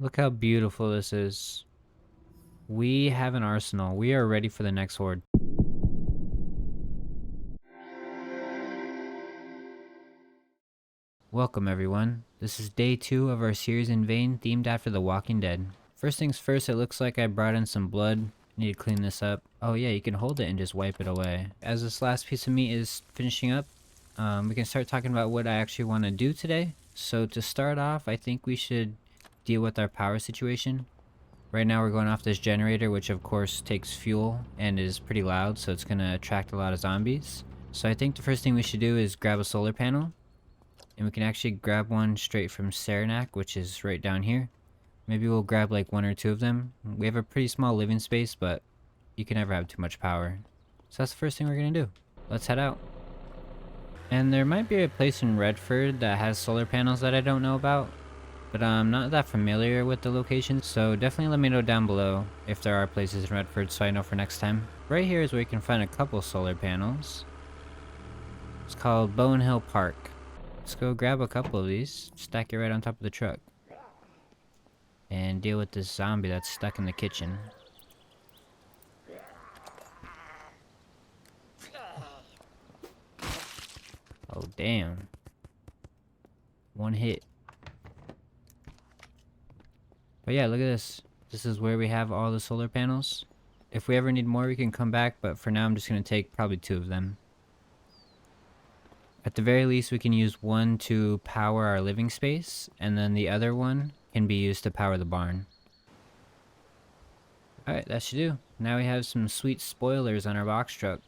Look how beautiful this is. We have an arsenal. We are ready for the next horde. Welcome everyone. This is day 2 of our series in vain themed after The Walking Dead. First things first, it looks like I brought in some blood. Need to clean this up. Oh yeah, you can hold it and just wipe it away. As this last piece of meat is finishing up, we can start talking about what I actually want to do today. So to start off, I think we should deal with our power situation. Right now we're going off this generator, which of course takes fuel and is pretty loud, so it's going to attract a lot of zombies. So I think the first thing we should do is grab a solar panel. And we can actually grab one straight from Saranac, which is right down here. Maybe we'll grab like 1 or 2 of them. We have a pretty small living space, but you can never have too much power. So that's the first thing we're going to do. Let's head out. And there might be a place in Redford that has solar panels that I don't know about. But I'm not that familiar with the location, so definitely let me know down below if there are places in Redford so I know for next time. Right here is where you can find a couple solar panels. It's called Bowen Hill Park. Let's go grab a couple of these, stack it right on top of the truck, and deal with this zombie that's stuck in the kitchen. Oh damn. One hit. But yeah, look at this. This is where we have all the solar panels. If we ever need more, we can come back, but for now I'm just going to take probably 2 of them. At the very least, we can use one to power our living space, and then the other one can be used to power the barn. Alright, that should do. Now we have some sweet spoilers on our box truck.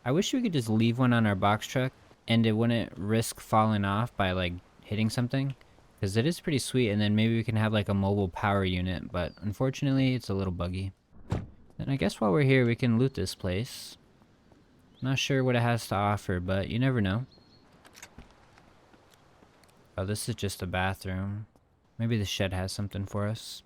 I wish we could just leave one on our box truck, and it wouldn't risk falling off by like hitting something. Because it is pretty sweet, and then maybe we can have like a mobile power unit, but unfortunately it's a little buggy. Then I guess while we're here we can loot this place. Not sure what it has to offer, but you never know. Oh, this is just a bathroom. Maybe the shed has something for us.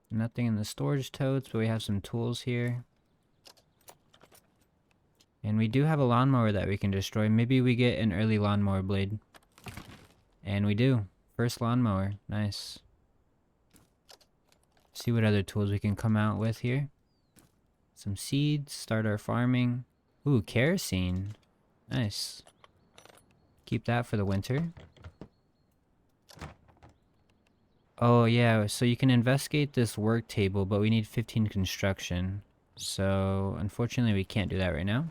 Nothing in the storage totes, but we have some tools here. And we do have a lawnmower that we can destroy. Maybe we get an early lawnmower blade. And we do. First lawnmower. Nice. See what other tools we can come out with here. Some seeds, start our farming. Ooh, kerosene. Nice. Keep that for the winter. Oh yeah, so you can investigate this work table, but we need 15 construction. So unfortunately we can't do that right now.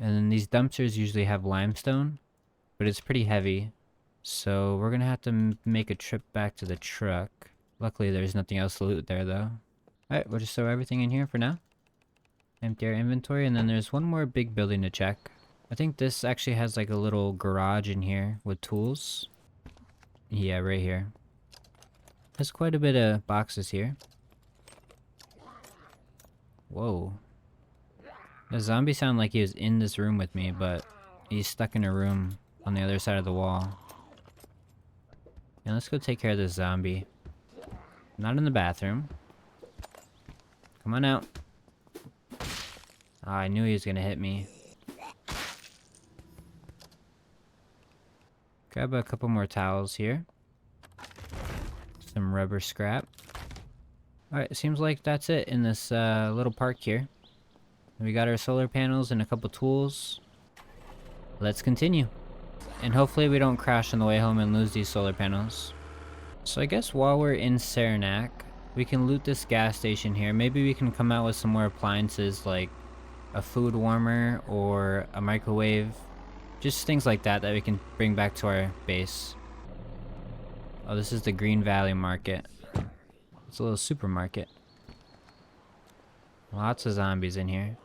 And then these dumpsters usually have limestone, but it's pretty heavy. So we're gonna have to make a trip back to the truck. Luckily there's nothing else to loot there though. Alright, we'll just throw everything in here for now. Empty our inventory, and then there's one more big building to check. I think this actually has like a little garage in here with tools. Yeah, right here. There's quite a bit of boxes here. Whoa. The zombie sounded like he was in this room with me, but he's stuck in a room on the other side of the wall. And let's go take care of this zombie. Not in the bathroom. Come on out. Oh, I knew he was gonna hit me. Grab a couple more towels here. Some rubber scrap. Alright, seems like that's it in this little park here. We got our solar panels and a couple tools. Let's continue. And hopefully we don't crash on the way home and lose these solar panels. So I guess while we're in Saranac, we can loot this gas station here. Maybe we can come out with some more appliances like a food warmer or a microwave. Just things like that that we can bring back to our base. Oh, this is the Green Valley Market. It's a little supermarket. Lots of zombies in here.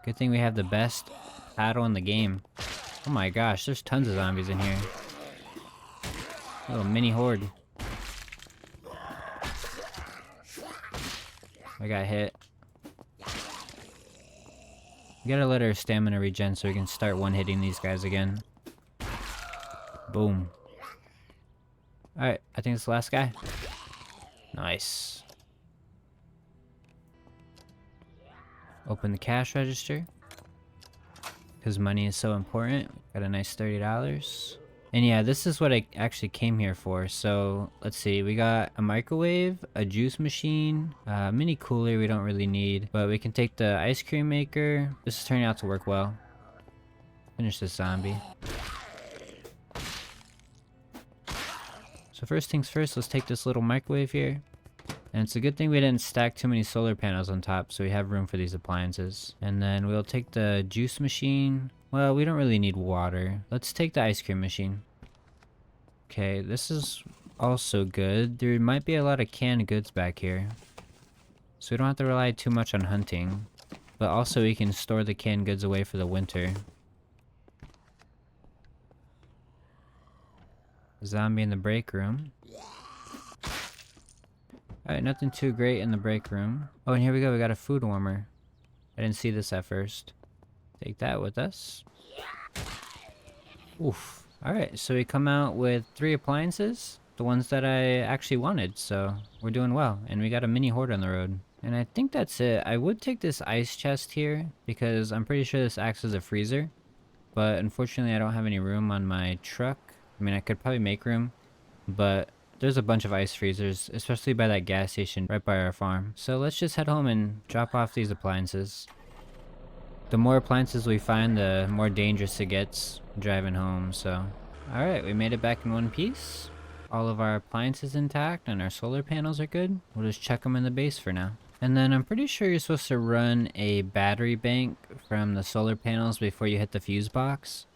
Good thing we have the best paddle in the game. Oh my gosh, there's tons of zombies in here. Little mini-horde. I got hit. We gotta let our stamina regen so we can start one-hitting these guys again. Boom. Alright, I think it's the last guy. Nice. Open the cash register. Because money is so important. Got a nice $30. And yeah, this is what I actually came here for. So let's see, we got a microwave, a juice machine, a mini cooler we don't really need, but we can take the ice cream maker. This is turning out to work well. Finish this zombie. So first things first, let's take this little microwave here. And it's a good thing we didn't stack too many solar panels on top, so we have room for these appliances. And then we'll take the juice machine. Well, we don't really need water. Let's take the ice cream machine. Okay, this is also good. There might be a lot of canned goods back here, so we don't have to rely too much on hunting. But also we can store the canned goods away for the winter. Zombie in the break room. Alright, nothing too great in the break room. Oh, and here we go, we got a food warmer. I didn't see this at first. Take that with us. Oof. Alright, so we come out with 3 appliances. The ones that I actually wanted, so we're doing well. And we got a mini horde on the road. And I think that's it. I would take this ice chest here, because I'm pretty sure this acts as a freezer. But unfortunately I don't have any room on my truck. I mean, I could probably make room, but there's a bunch of ice freezers, especially by that gas station right by our farm. So let's just head home and drop off these appliances. The more appliances we find, the more dangerous it gets driving home, so. Alright, we made it back in one piece. All of our appliances intact and our solar panels are good. We'll just check them in the base for now. And then I'm pretty sure you're supposed to run a battery bank from the solar panels before you hit the fuse box.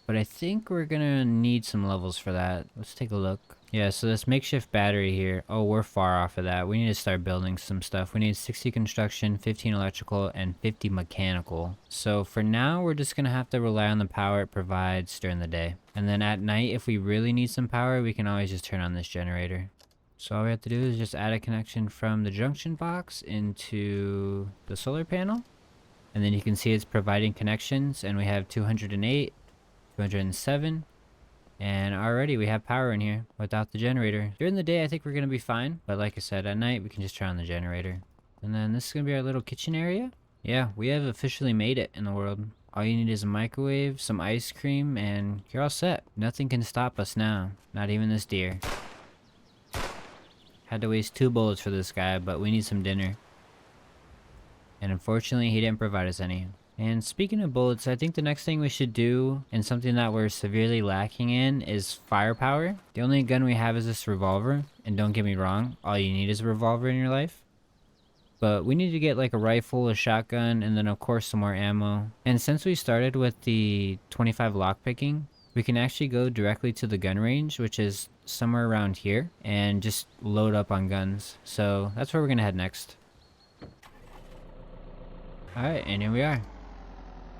But I think we're gonna need some levels for that. Let's take a look. Yeah, so this makeshift battery here. Oh, we're far off of that. We need to start building some stuff. We need 60 construction, 15 electrical, and 50 mechanical. So for now, we're just gonna have to rely on the power it provides during the day. And then at night, if we really need some power, we can always just turn on this generator. So all we have to do is just add a connection from the junction box into the solar panel. And then you can see it's providing connections, and we have 208. 207, and already we have power in here without the generator. During the day I think we're gonna be fine, but like I said, at night we can just turn on the generator. And then this is gonna be our little kitchen area. Yeah, we have officially made it in the world. All you need is a microwave, some ice cream, and you're all set. Nothing can stop us now, not even this deer. Had to waste 2 bullets for this guy, but we need some dinner. And unfortunately he didn't provide us any. And speaking of bullets, I think the next thing we should do, and something that we're severely lacking in, is firepower. The only gun we have is this revolver, and don't get me wrong, all you need is a revolver in your life. But we need to get like a rifle, a shotgun, and then of course some more ammo. And since we started with the 25 lockpicking, we can actually go directly to the gun range, which is somewhere around here, and just load up on guns. So that's where we're gonna head next. Alright, and here we are.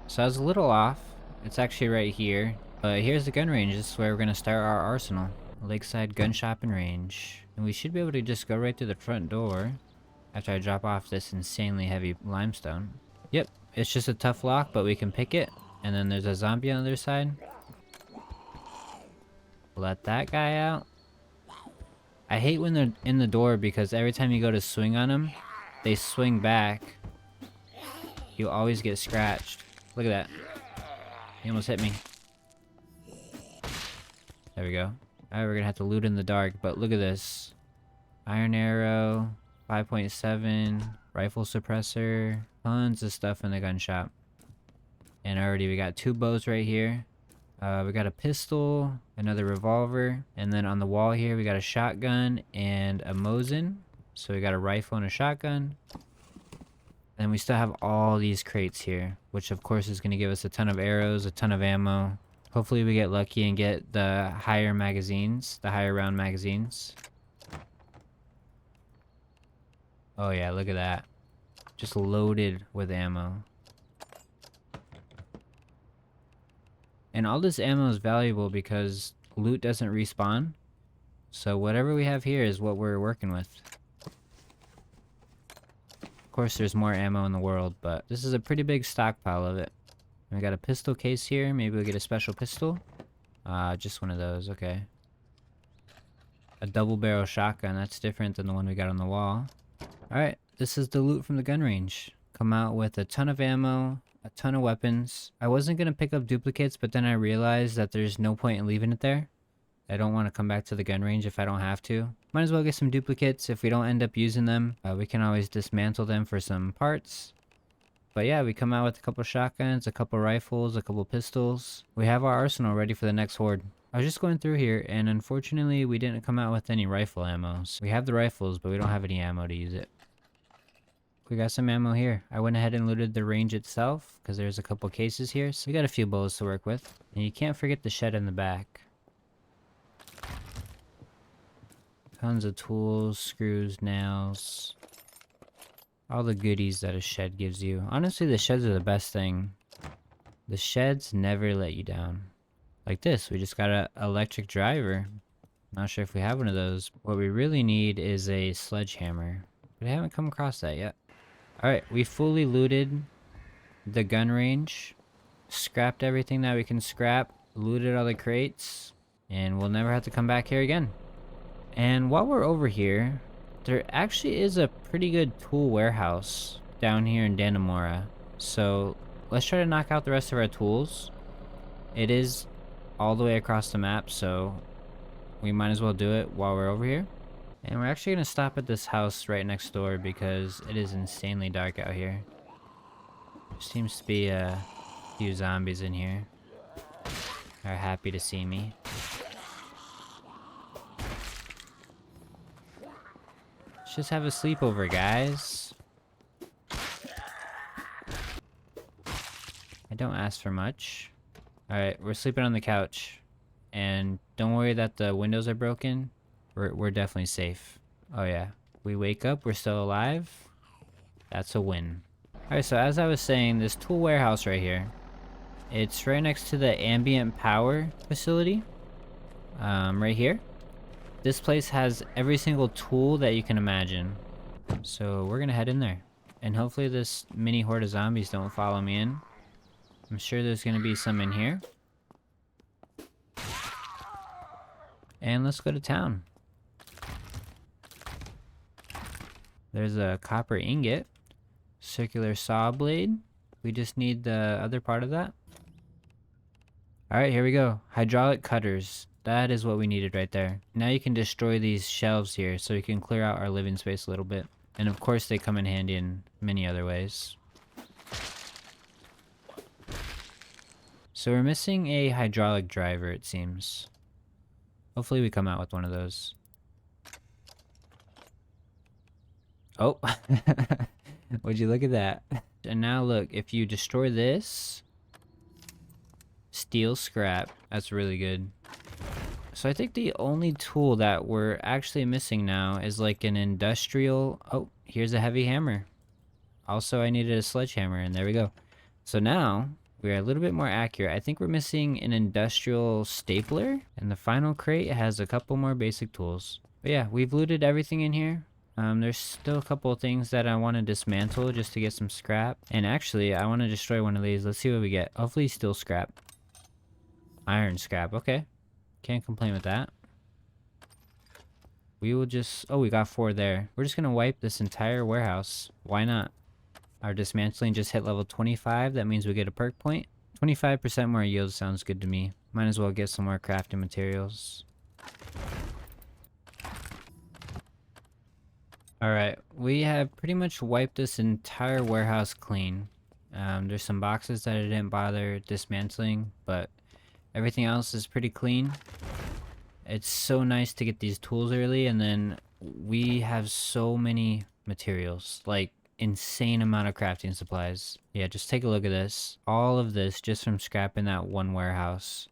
So I was a little off. It's actually right here. But here's the gun range. This is where we're going to start our arsenal. Lakeside Gun Shop and Range. And we should be able to just go right through the front door after I drop off this insanely heavy limestone. Yep, it's just a tough lock, but we can pick it. And then there's a zombie on the other side. Let that guy out. I hate when they're in the door because every time you go to swing on them, they swing back. You always get scratched. Look at that. He almost hit me. There we go. Alright, we're gonna have to loot in the dark, but look at this. Iron arrow, 5.7, rifle suppressor, tons of stuff in the gun shop. And already we got 2 bows right here. We got a pistol, another revolver, and then on the wall here we got a shotgun and a Mosin. So we got a rifle and a shotgun. And we still have all these crates here, which of course is going to give us a ton of arrows, a ton of ammo. Hopefully we get lucky and get the higher magazines, the higher round magazines. Oh yeah, look at that. Just loaded with ammo. And all this ammo is valuable because loot doesn't respawn. So whatever we have here is what we're working with. Of course there's more ammo in the world, but this is a pretty big stockpile of it. We got a pistol case here. Maybe we'll get a special pistol. Just one of those, okay. A double barrel shotgun, that's different than the one we got on the wall. Alright, this is the loot from the gun range. Come out with a ton of ammo, a ton of weapons. I wasn't gonna pick up duplicates, but then I realized that there's no point in leaving it there. I don't want to come back to the gun range if I don't have to. Might as well get some duplicates. If we don't end up using them, we can always dismantle them for some parts. But yeah, we come out with a couple shotguns, a couple rifles, a couple pistols. We have our arsenal ready for the next horde. I was just going through here, and unfortunately we didn't come out with any rifle ammo. We have the rifles, but we don't have any ammo to use it. We got some ammo here. I went ahead and looted the range itself, because there's a couple cases here, so we got a few bullets to work with. And you can't forget the shed in the back. Tons of tools, screws, nails. All the goodies that a shed gives you. Honestly, the sheds are the best thing. The sheds never let you down. Like this, we just got an electric driver. Not sure if we have one of those. What we really need is a sledgehammer. But I haven't come across that yet. Alright, we fully looted the gun range. Scrapped everything that we can scrap. Looted all the crates. And we'll never have to come back here again. And while we're over here, there actually is a pretty good tool warehouse down here in Dannemora. So let's try to knock out the rest of our tools. It is all the way across the map, so we might as well do it while we're over here. And we're actually going to stop at this house right next door because it is insanely dark out here. There seems to be a few zombies in here. They're happy to see me. Just have a sleepover, guys. I don't ask for much. Alright, we're sleeping on the couch. And don't worry that the windows are broken. We're definitely safe. Oh yeah. We wake up, we're still alive. That's a win. Alright, so as I was saying, this tool warehouse right here. It's right next to the ambient power facility. Right here. This place has every single tool that you can imagine. So we're gonna head in there. And hopefully this mini horde of zombies don't follow me in. I'm sure there's gonna be some in here. And let's go to town. There's a copper ingot. Circular saw blade. We just need the other part of that. Alright, here we go. Hydraulic cutters. That is what we needed right there. Now you can destroy these shelves here so we can clear out our living space a little bit. And of course they come in handy in many other ways. So we're missing a hydraulic driver, it seems. Hopefully we come out with one of those. Oh! Would you look at that? And now look, if you destroy this... Steel scrap. That's really good. So I think the only tool that we're actually missing now is like an industrial... Oh, here's a heavy hammer. Also, I needed a sledgehammer, and there we go. So now, we're a little bit more accurate. I think we're missing an industrial stapler, and the final crate has a couple more basic tools. But yeah, we've looted everything in here. There's still a couple of things that I want to dismantle just to get some scrap. And actually, I want to destroy one of these. Let's see what we get. Hopefully steel scrap. Iron scrap, okay. Can't complain with that. We will just... Oh, we got 4 there. We're just gonna wipe this entire warehouse. Why not? Our dismantling just hit level 25. That means we get a perk point. 25% more yield sounds good to me. Might as well get some more crafting materials. Alright, we have pretty much wiped this entire warehouse clean. There's some boxes that I didn't bother dismantling, but everything else is pretty clean. It's so nice to get these tools early, and then we have so many materials. Like, insane amount of crafting supplies. Yeah, just take a look at this. All of this just from scrapping that one warehouse.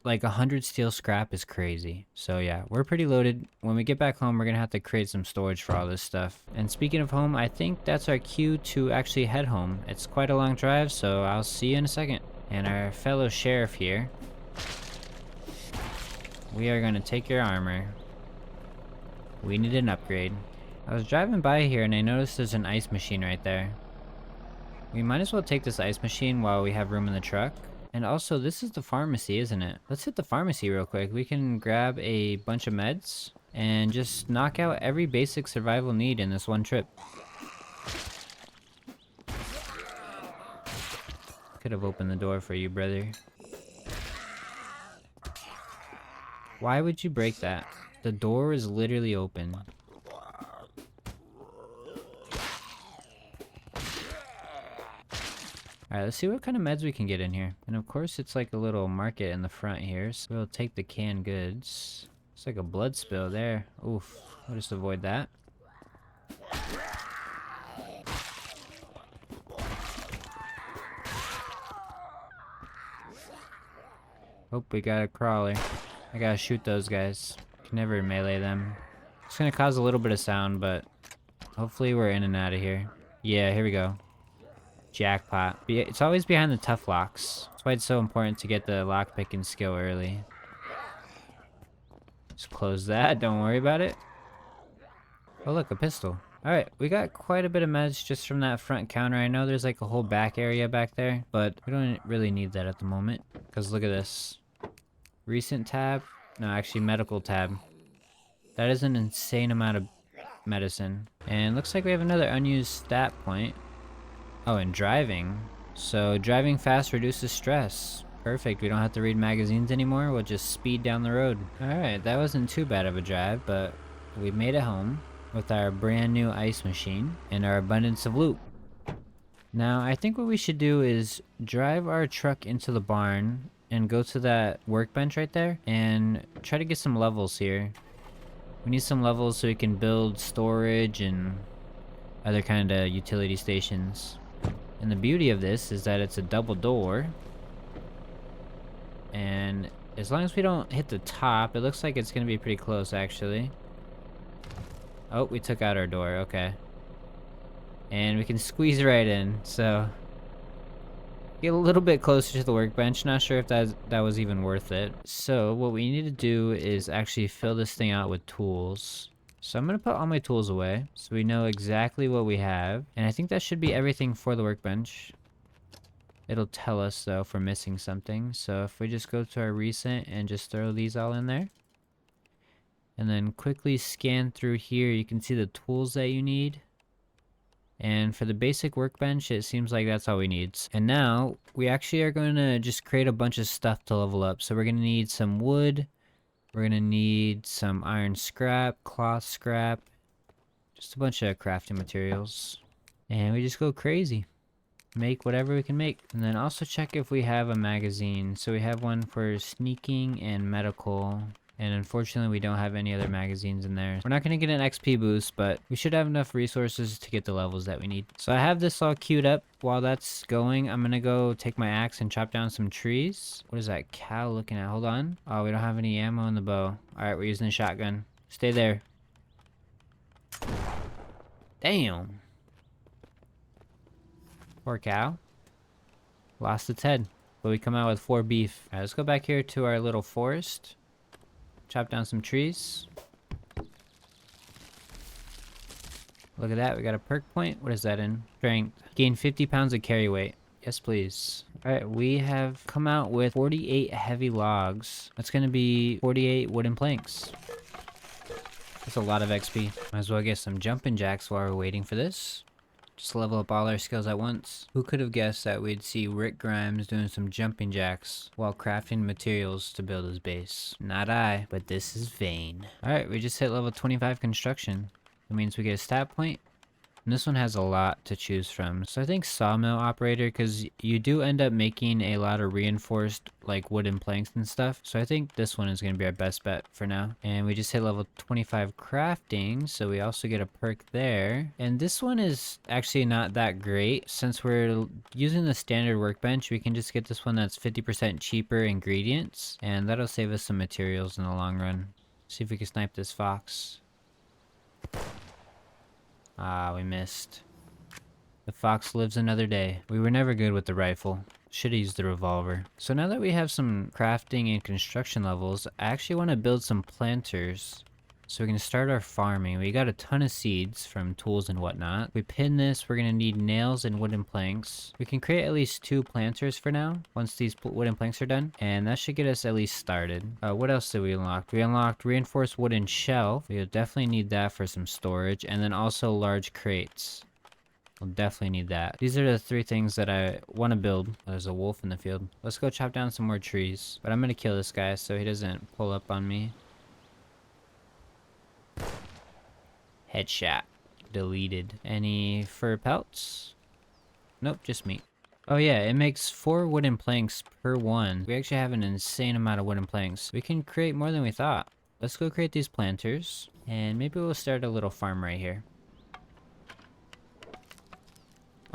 Like 100 steel scrap is crazy. So yeah, we're pretty loaded. When we get back home, we're gonna have to create some storage for all this stuff. And speaking of home, I think that's our cue to actually head home. It's quite a long drive, so I'll see you in a second. And our fellow sheriff here. We are gonna take your armor. We need an upgrade. I was driving by here and I noticed there's an ice machine right there. We might as well take this ice machine while we have room in the truck. And also, this is the pharmacy, isn't it? Let's hit the pharmacy real quick. We can grab a bunch of meds and just knock out every basic survival need in this one trip. Could have opened the door for you, brother. Why would you break that? The door is literally open. Alright, let's see what kind of meds we can get in here. And of course, it's like a little market in the front here, so we'll take the canned goods. It's like a blood spill there. Oof, we'll just avoid that. Oh, we got a crawler. I gotta shoot those guys. Can never melee them. It's gonna cause a little bit of sound, but hopefully we're in and out of here. Yeah, here we go. Jackpot. It's always behind the tough locks. That's why it's so important to get the lockpicking skill early. Just close that, don't worry about it. Oh look, a pistol. Alright, we got quite a bit of meds just from that front counter. I know there's like a whole back area back there, but we don't really need that at the moment. Because look at this. Recent tab. No, actually medical tab. That is an insane amount of medicine. And looks like we have another unused stat point. Oh, and driving. So driving fast reduces stress. Perfect, we don't have to read magazines anymore. We'll just speed down the road. Alright, that wasn't too bad of a drive, but we made it home with our brand new ice machine and our abundance of loot. Now, I think what we should do is drive our truck into the barn and go to that workbench right there and try to get some levels here. We need some levels so we can build storage and other kind of utility stations. And the beauty of this is that it's a double door. And as long as we don't hit the top, it looks like it's going to be pretty close actually. Oh, we took out our door, okay. And we can squeeze right in, so get a little bit closer to the workbench. Not sure if that was even worth it. So what we need to do is actually fill this thing out with tools. So I'm gonna put all my tools away so we know exactly what we have. And I think that should be everything for the workbench. It'll tell us though if we're missing something. So if we just go to our recent and just throw these all in there. And then quickly scan through here, you can see the tools that you need. And for the basic workbench, it seems like that's all we need. And now, we actually are going to just create a bunch of stuff to level up. So we're going to need some wood. We're going to need some iron scrap, cloth scrap. Just a bunch of crafting materials. And we just go crazy. Make whatever we can make. And then also check if we have a magazine. So we have one for sneaking and medical. And unfortunately, we don't have any other magazines in there. We're not going to get an XP boost, but we should have enough resources to get the levels that we need. So I have this all queued up. While that's going, I'm going to go take my axe and chop down some trees. What is that cow looking at? Hold on. Oh, we don't have any ammo in the bow. Alright, we're using the shotgun. Stay there. Damn. Poor cow. Lost its head. But we come out with 4 beef. Alright, let's go back here to our little forest. Chop down some trees. Look at that, we got a perk point. What is that in? Strength. Gain 50 pounds of carry weight. Yes, please. Alright, we have come out with 48 heavy logs. That's gonna be 48 wooden planks. That's a lot of XP. Might as well get some jumping jacks while we're waiting for this. Just level up all our skills at once. Who could have guessed that we'd see Rick Grimes doing some jumping jacks while crafting materials to build his base? Not I, but this is vain. Alright, we just hit level 25 construction. That means we get a stat point. And this one has a lot to choose from. So I think sawmill operator, because you do end up making a lot of reinforced like wooden planks and stuff. So I think this one is going to be our best bet for now. And we just hit level 25 crafting, so we also get a perk there. And this one is actually not that great. Since we're using the standard workbench, we can just get this one that's 50% cheaper ingredients. And that'll save us some materials in the long run. See if we can snipe this fox. Ah, we missed. The fox lives another day. We were never good with the rifle. Should've used the revolver. So now that we have some crafting and construction levels, I actually want to build some planters So we can start our farming. We got a ton of seeds from tools and whatnot. We pin this, we're gonna need nails and wooden planks. We can create at least 2 planters for now, once these wooden planks are done. And that should get us at least started. What else did we unlock? We unlocked reinforced wooden shelf. We'll definitely need that for some storage. And then also large crates. We'll definitely need that. These are the 3 things that I want to build. There's a wolf in the field. Let's go chop down some more trees. But I'm gonna kill this guy so he doesn't pull up on me. Headshot. Deleted. Any fur pelts? Nope, just meat. Oh yeah, it makes 4 wooden planks per one. We actually have an insane amount of wooden planks. We can create more than we thought. Let's go create these planters. And maybe we'll start a little farm right here.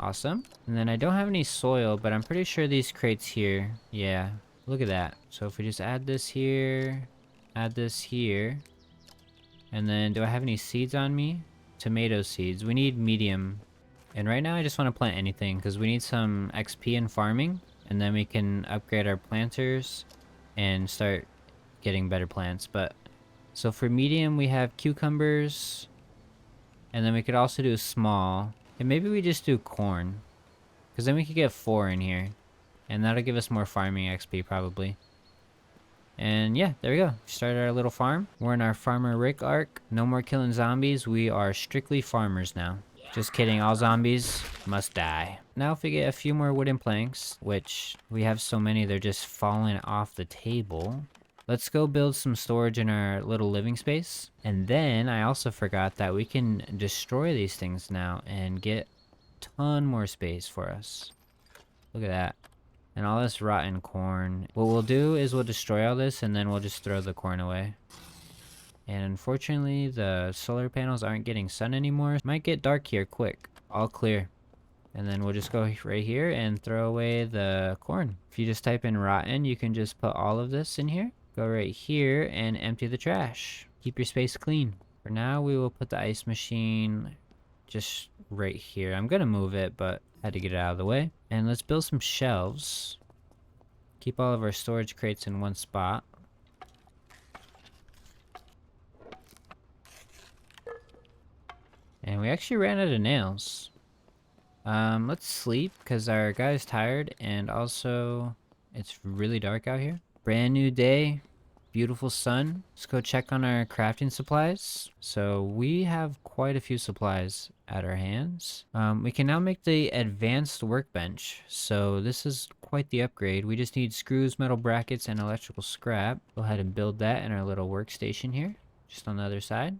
Awesome. And then I don't have any soil, but I'm pretty sure these crates here. Yeah, look at that. So if we just add this here, add this here. And then, do I have any seeds on me? Tomato seeds. We need medium. And right now I just want to plant anything because we need some XP in farming. And then we can upgrade our planters and start getting better plants. But, so for medium we have cucumbers. And then we could also do small. And maybe we just do corn. Because then we could get 4 in here. And that'll give us more farming XP probably. And yeah, there we go. Started our little farm. We're in our farmer Rick arc. No more killing zombies. We are strictly farmers now. Just kidding, all zombies must die. Now if we get a few more wooden planks, which we have so many they're just falling off the table. Let's go build some storage in our little living space. And then I also forgot that we can destroy these things now and get a ton more space for us. Look at that. And all this rotten corn. What we'll do is we'll destroy all this and then we'll just throw the corn away. And unfortunately the solar panels aren't getting sun anymore. It might get dark here quick. All clear. And then we'll just go right here and throw away the corn. If you just type in rotten, you can just put all of this in here. Go right here and empty the trash. Keep your space clean. For now we will put the ice machine just right here. I'm gonna move it, but had to get it out of the way. And let's build some shelves. Keep all of our storage crates in one spot. And we actually ran out of nails. Let's sleep because our guy's tired and also it's really dark out here. Brand new day. Beautiful sun. Let's go check on our crafting supplies. So we have quite a few supplies at our hands. We can now make the advanced workbench. So this is quite the upgrade. We just need screws, metal brackets, and electrical scrap. Go ahead and build that in our little workstation here, just on the other side.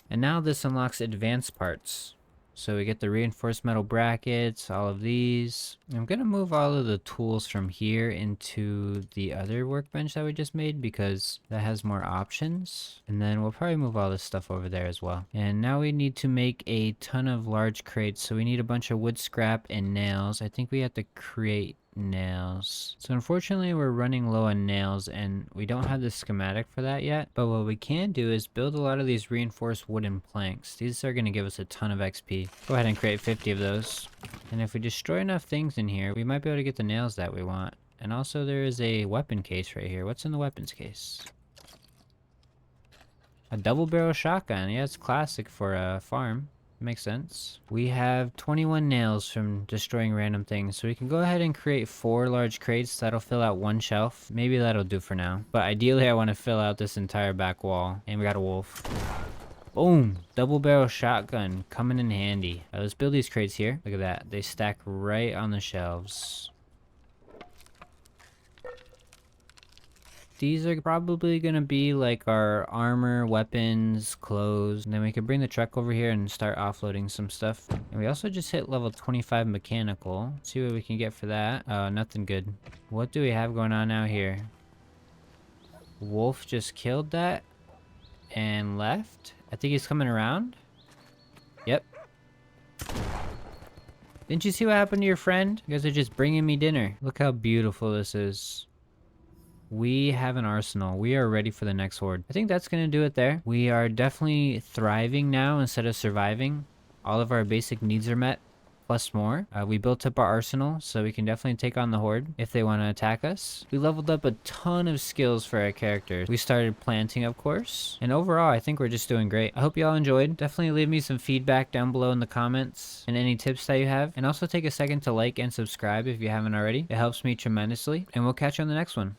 And now this unlocks advanced parts. So we get the reinforced metal brackets, all of these. I'm gonna move all of the tools from here into the other workbench that we just made because that has more options. And then we'll probably move all this stuff over there as well. And now we need to make a ton of large crates. So we need a bunch of wood scrap and nails. I think we have to create nails. So unfortunately we're running low on nails and we don't have the schematic for that yet, but what we can do is build a lot of these reinforced wooden planks. These are going to give us a ton of XP. Go ahead and create 50 of those, and if we destroy enough things in here we might be able to get the nails that we want. And also there is a weapon case right here. What's in the weapons case? A double barrel shotgun. Yeah, it's classic for a farm. Makes sense. We have 21 nails from destroying random things, so we can go ahead and create 4 large crates. That'll fill out 1 shelf. Maybe that'll do for now, but ideally I want to fill out this entire back wall. And we got a wolf. Boom! Double barrel shotgun coming in handy. All right, let's build these crates here. Look at that. They stack right on the shelves. These are probably gonna be like our armor, weapons, clothes, and then we can bring the truck over here and start offloading some stuff. And we also just hit level 25 mechanical. Let's see what we can get for that. Nothing good. What do we have going on out here? Wolf just killed that and left. I think he's coming around. Yep. Didn't you see what happened to your friend? You guys are just bringing me dinner. Look how beautiful this is. We have an arsenal. We are ready for the next horde. I think that's gonna do it there. We are definitely thriving now instead of surviving. All of our basic needs are met. plus more. We built up our arsenal, so we can definitely take on the horde if they want to attack us. We leveled up a ton of skills for our characters. We started planting, of course, and overall I think we're just doing great. I hope y'all enjoyed. Definitely leave me some feedback down below in the comments and any tips that you have, and also take a second to like and subscribe if you haven't already. It helps me tremendously, and we'll catch you on the next one.